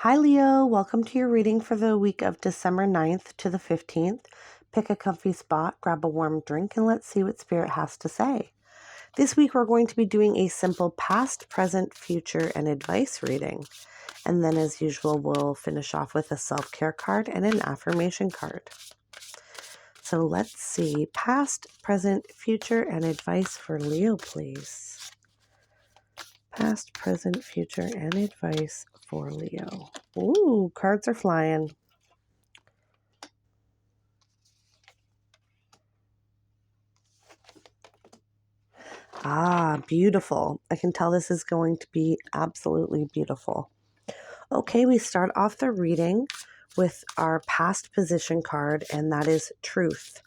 Hi, Leo. Welcome to your reading for the week of December 9th to the 15th. Pick a comfy spot, grab a warm drink, and let's see what Spirit has to say. This week, we're going to be doing a simple past, present, future, and advice reading. And then, as usual, we'll finish off with a self-care card and an affirmation card. So let's see. Past, present, future, and advice for Leo, please. Past, present, future, and advice for Leo. Ooh, cards are flying. Ah, beautiful. I can tell this is going to be absolutely beautiful. Okay, we start off the reading with our past position card, and that is truth.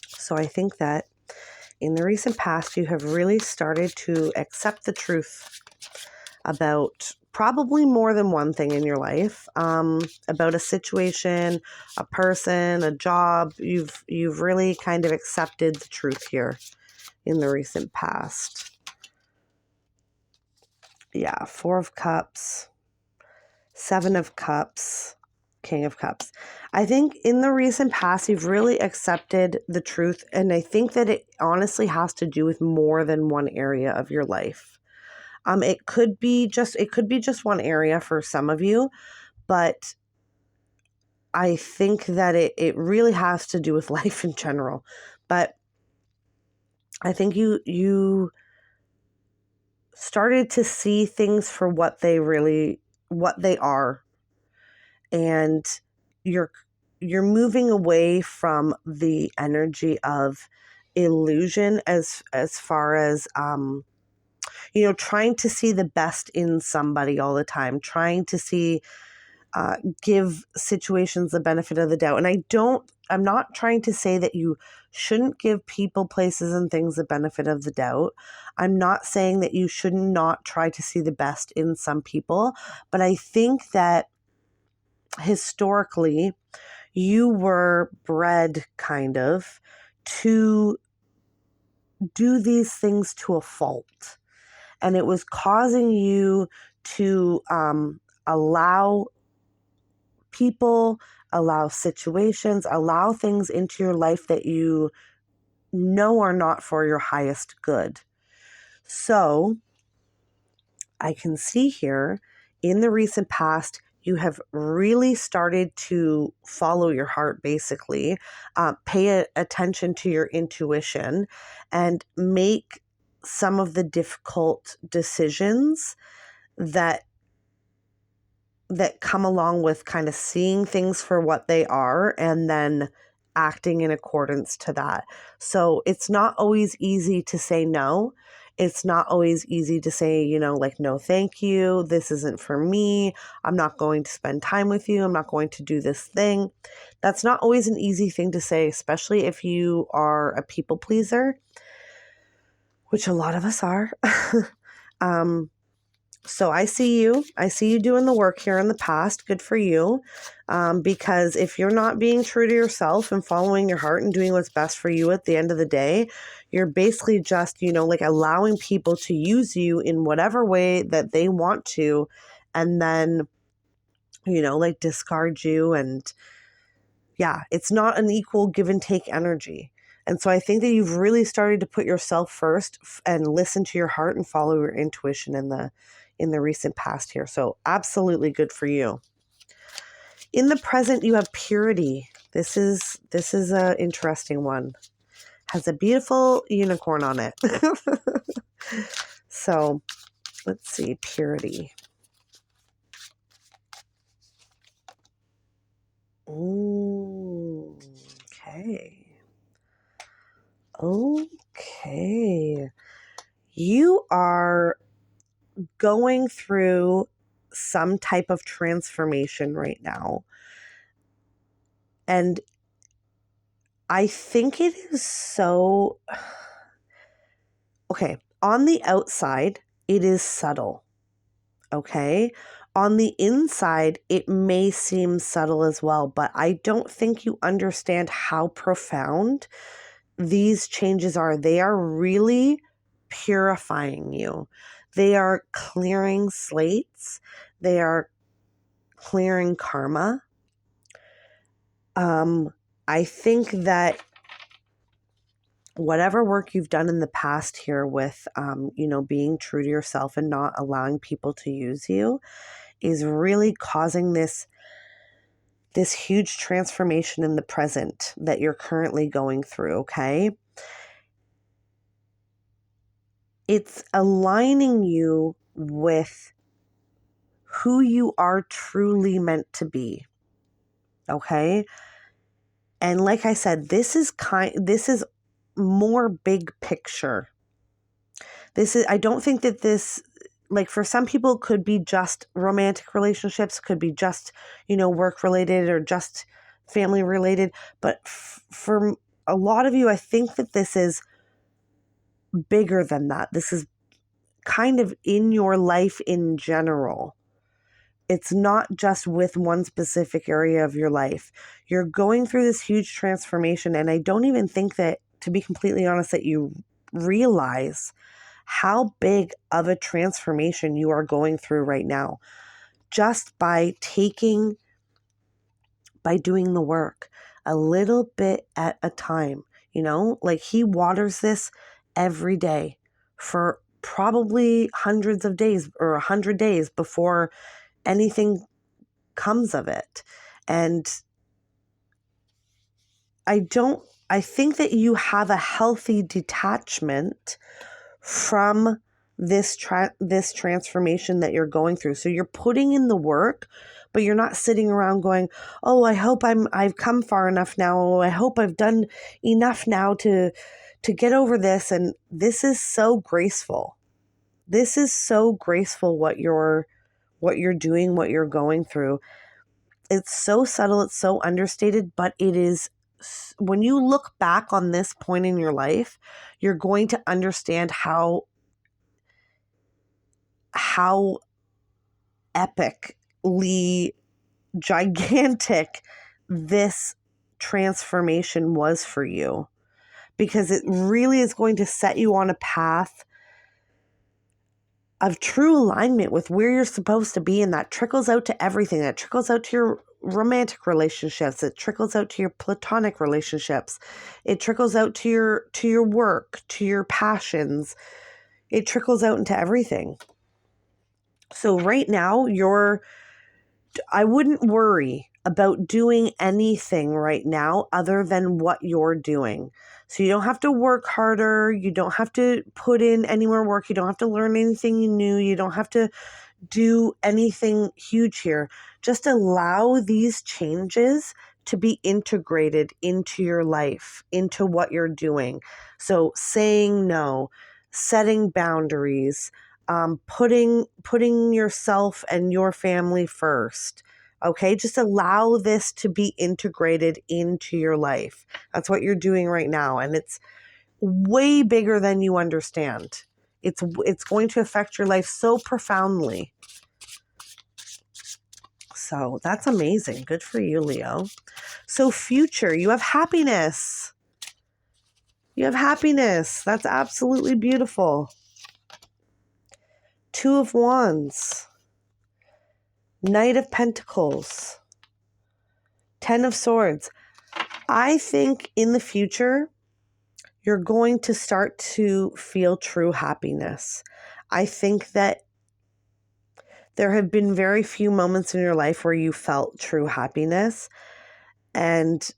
So I think that in the recent past, you have really started to accept the truth about probably more than one thing in your life, about a situation, a person, a job. You've really kind of accepted the truth here in the recent past. Yeah, 4 of Cups, 7 of Cups, King of Cups. I think in the recent past, you've really accepted the truth, and I think that it honestly has to do with more than one area of your life. It could be just one area for some of you, but I think that it really has to do with life in general. But I think you started to see things for what they are, and you're moving away from the energy of illusion as far as trying to see the best in somebody all the time, trying to see give situations the benefit of the doubt. And I'm not trying to say that you shouldn't give people, places, and things the benefit of the doubt. I'm not saying that you should not try to see the best in some people, but I think that historically you were bred kind of to do these things to a fault, and it was causing you to allow people, allow situations, allow things into your life that you know are not for your highest good. So I can see here in the recent past, you have really started to follow your heart, basically, pay attention to your intuition, and make some of the difficult decisions that come along with kind of seeing things for what they are and then acting in accordance to that. So it's not always easy to say no. It's not always easy to say, like, no, thank you. This isn't for me. I'm not going to spend time with you. I'm not going to do this thing. That's not always an easy thing to say, especially if you are a people pleaser, which a lot of us are. So I see you doing the work here in the past. Good for you. Because if you're not being true to yourself and following your heart and doing what's best for you at the end of the day, you're basically just, like, allowing people to use you in whatever way that they want to, and then, like, discard you. And yeah, it's not an equal give and take energy. And so I think that you've really started to put yourself first and listen to your heart and follow your intuition in the recent past here. So absolutely good for you. In the present, you have purity. This is an interesting one. Has a beautiful unicorn on it. So let's see, purity. Ooh, okay. Okay. You are going through some type of transformation right now. And I think it is so... Okay, on the outside, it is subtle. Okay? On the inside, it may seem subtle as well, but I don't think you understand how profound these changes are. They are really purifying you. They are clearing slates. They are clearing karma. I think that whatever work you've done in the past here with, being true to yourself and not allowing people to use you is really causing this huge transformation in the present that you're currently going through, okay? It's aligning you with who you are truly meant to be, okay? And like I said, this is more big picture. I don't think that this, like, for some people it could be just romantic relationships, could be just, work related or just family related. But for a lot of you, I think that this is bigger than that. This is kind of in your life in general. It's not just with one specific area of your life. You're going through this huge transformation, and I don't even think that, to be completely honest, that you realize how big of a transformation you are going through right now just by doing the work a little bit at a time. Like, he waters this every day for probably hundreds of days or 100 days before anything comes of it. And I think that you have a healthy detachment from this transformation that you're going through. So you're putting in the work, but you're not sitting around going, "Oh, I hope I've come far enough now. Oh, I hope I've done enough now to get over this." And this is so graceful. This is so graceful what you're doing, what you're going through. It's so subtle, it's so understated, but it is, when you look back on this point in your life, you're going to understand how epically gigantic this transformation was for you, because it really is going to set you on a path of true alignment with where you're supposed to be. And that trickles out to everything. That trickles out to your romantic relationships. It trickles out to your platonic relationships. It trickles out to your work, to your passions. It trickles out into everything. So right now, I wouldn't worry about doing anything right now other than what you're doing. So you don't have to work harder. You don't have to put in any more work. You don't have to learn anything new. You don't have to do anything huge here. Just allow these changes to be integrated into your life, into what you're doing. So saying no, setting boundaries, putting yourself and your family first. Okay, just allow this to be integrated into your life. That's what you're doing right now, and it's way bigger than you understand. It's going to affect your life so profoundly. So that's amazing. Good for you, Leo. So future, you have happiness. You have happiness. That's absolutely beautiful. 2 of Wands. Knight of Pentacles. 10 of Swords. I think in the future, you're going to start to feel true happiness. I think that there have been very few moments in your life where you felt true happiness. And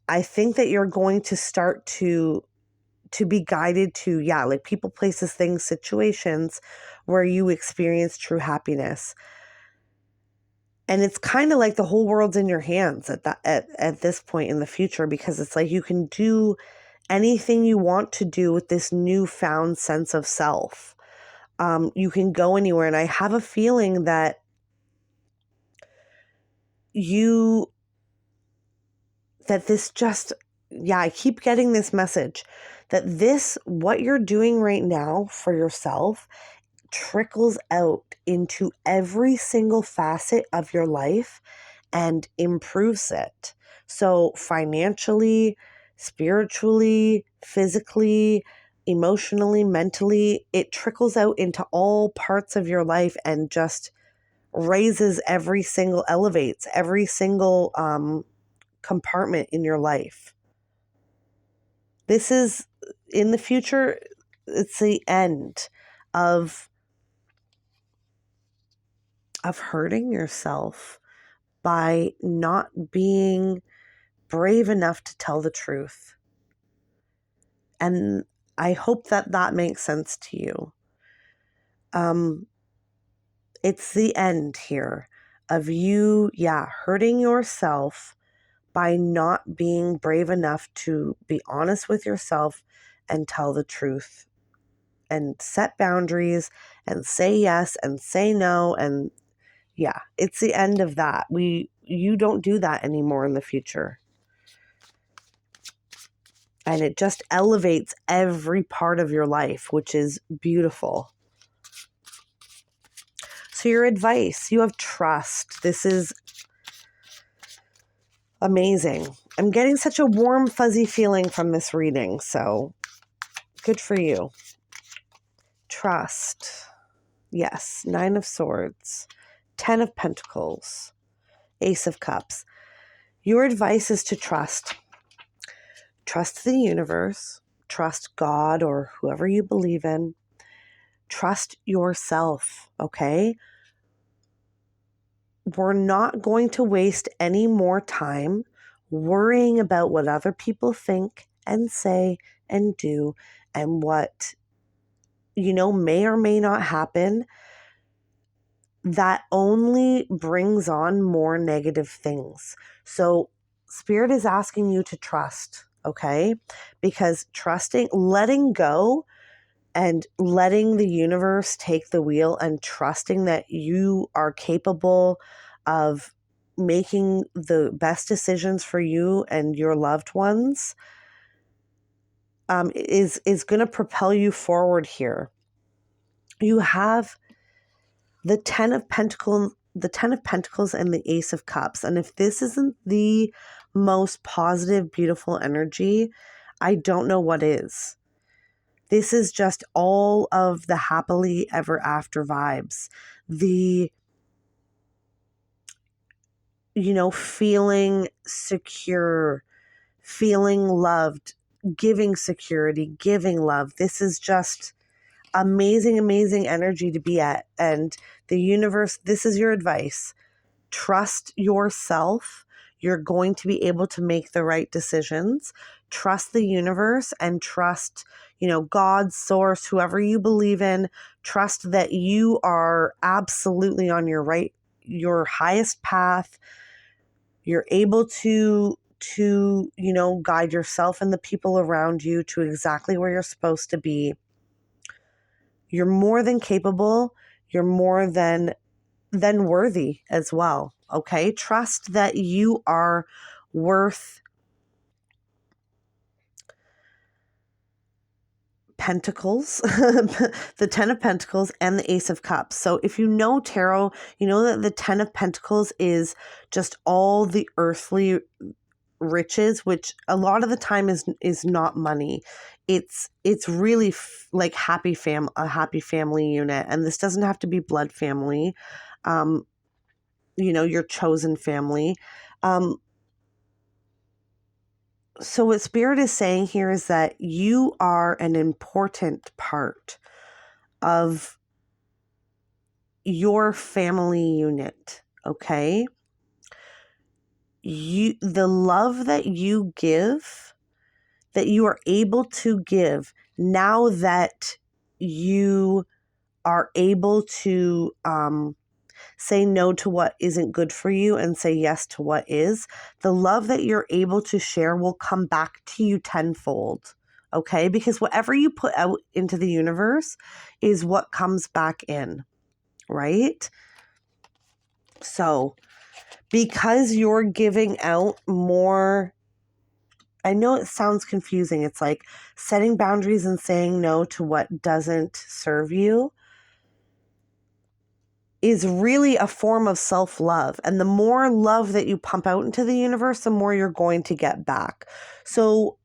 I think that you're going to start to be guided to, like, people, places, things, situations where you experience true happiness. And it's kind of like the whole world's in your hands at this point in the future, because it's like you can do anything you want to do with this newfound sense of self. You can go anywhere. And I have a feeling that this just, I keep getting this message that what you're doing right now for yourself trickles out into every single facet of your life and improves it. So financially, spiritually, physically, emotionally, mentally, it trickles out into all parts of your life and just elevates every single compartment in your life. This is, in the future, it's the end of hurting yourself by not being brave enough to tell the truth. And I hope that makes sense to you. It's the end here of you, hurting yourself by not being brave enough to be honest with yourself and tell the truth and set boundaries and say yes and say no. And it's the end of that. You don't do that anymore in the future. And it just elevates every part of your life, which is beautiful. So your advice, you have trust. This is amazing. I'm getting such a warm, fuzzy feeling from this reading. So good for you. Trust. Yes. 9 of Swords. 10 of Pentacles. Ace of Cups. Your advice is to trust. Trust the universe. Trust God or whoever you believe in. Trust yourself, okay? We're not going to waste any more time worrying about what other people think and say and do and what, may or may not happen. That only brings on more negative things. So Spirit is asking you to trust, okay? Because letting go and letting the universe take the wheel and trusting that you are capable of making the best decisions for you and your loved ones is going to propel you forward here. You have the 10 of Pentacles and the Ace of Cups. And if this isn't the most positive, beautiful energy, I don't know what is. This is just all of the happily ever after vibes. The, feeling secure, feeling loved, giving security, giving love. This is just amazing, amazing energy to be at. And the universe, this is your advice. Trust yourself. You're going to be able to make the right decisions. Trust the universe and trust, God, source, whoever you believe in. Trust that you are absolutely on your highest path. You're able to guide yourself and the people around you to exactly where you're supposed to be. You're more than capable. You're more than worthy as well. Okay. Trust that you are worth Pentacles, the 10 of Pentacles and the Ace of Cups. So if you know tarot, you know that the 10 of Pentacles is just all the earthly riches, which a lot of the time is not money. It's really like a happy family unit. And this doesn't have to be blood family. Your chosen family. So what Spirit is saying here is that you are an important part of your family unit, okay? The love that you give, that you are able to give now that you are able to say no to what isn't good for you and say yes to what is, the love that you're able to share will come back to you tenfold. Okay? Because whatever you put out into the universe is what comes back in, right? So, because you're giving out more, I know it sounds confusing. It's like setting boundaries and saying no to what doesn't serve you is really a form of self-love. And the more love that you pump out into the universe, the more you're going to get back. So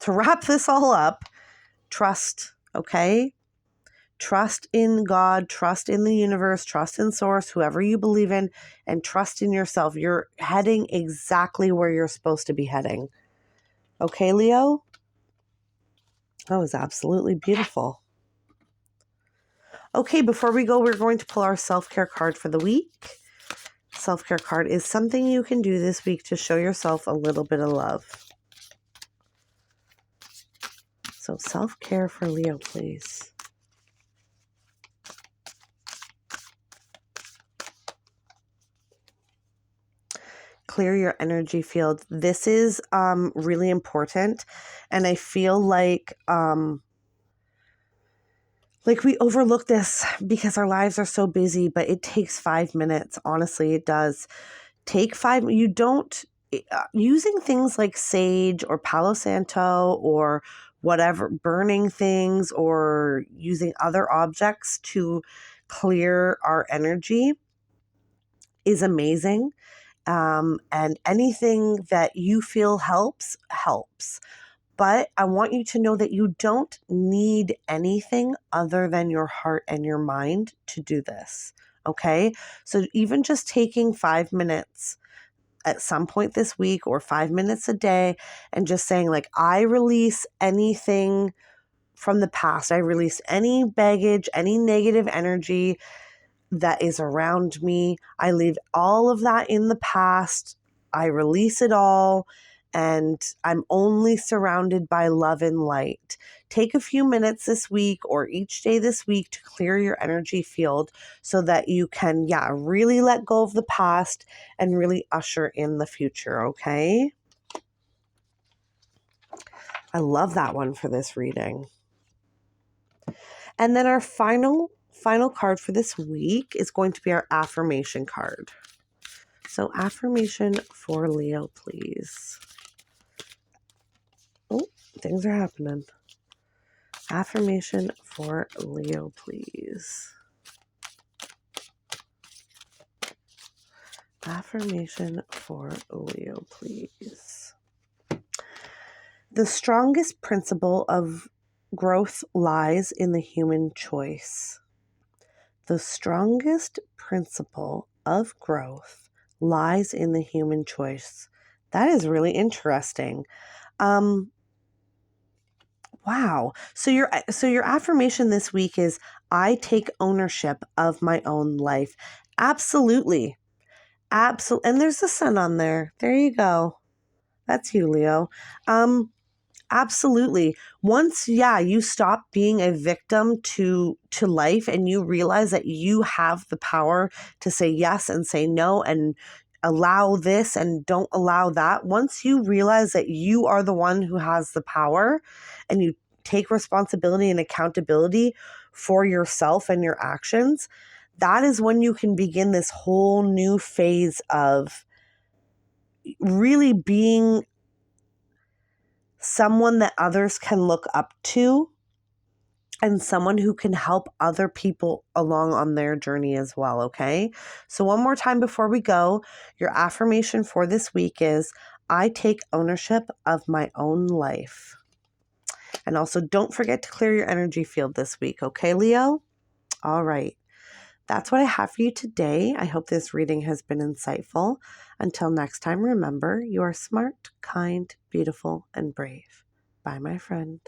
to wrap this all up, trust, okay? Trust in God, trust in the universe, trust in source, whoever you believe in, and trust in yourself. You're heading exactly where you're supposed to be heading. Okay, Leo? That was absolutely beautiful. Okay, before we go, we're going to pull our self-care card for the week. Self-care card is something you can do this week to show yourself a little bit of love. So self-care for Leo, please. Clear your energy field. This is really important, and I feel like we overlook this because our lives are so busy, but it takes 5 minutes. Honestly, it does. Take 5. You don't using things like sage or Palo Santo or whatever, burning things or using other objects to clear our energy is amazing. And anything that you feel helps. But I want you to know that you don't need anything other than your heart and your mind to do this. Okay? So even just taking 5 minutes at some point this week or 5 minutes a day and just saying, like, I release anything from the past. I release any baggage, any negative energy that is around me. I leave all of that in the past. I release it all, and I'm only surrounded by love and light. Take a few minutes this week or each day this week to clear your energy field so that you can, really let go of the past and really usher in the future, okay? I love that one for this reading. And then our final card for this week is going to be our affirmation card. So affirmation for Leo, please. Oh, things are happening. Affirmation for Leo, please. Affirmation for Leo, please. The strongest principle of growth lies in the human choice. The strongest principle of growth lies in the human choice. That is really interesting. Wow. So your affirmation this week is, I take ownership of my own life. Absolutely. Absolutely. And there's the sun on there. There you go. That's you, Leo. Absolutely. Once, you stop being a victim to life and you realize that you have the power to say yes and say no and allow this and don't allow that. Once you realize that you are the one who has the power and you take responsibility and accountability for yourself and your actions, that is when you can begin this whole new phase of really being someone that others can look up to and someone who can help other people along on their journey as well, okay? So one more time before we go, your affirmation for this week is, I take ownership of my own life. And also don't forget to clear your energy field this week, okay, Leo? All right. That's what I have for you today. I hope this reading has been insightful. Until next time, remember, you are smart, kind, beautiful, and brave. Bye, my friend.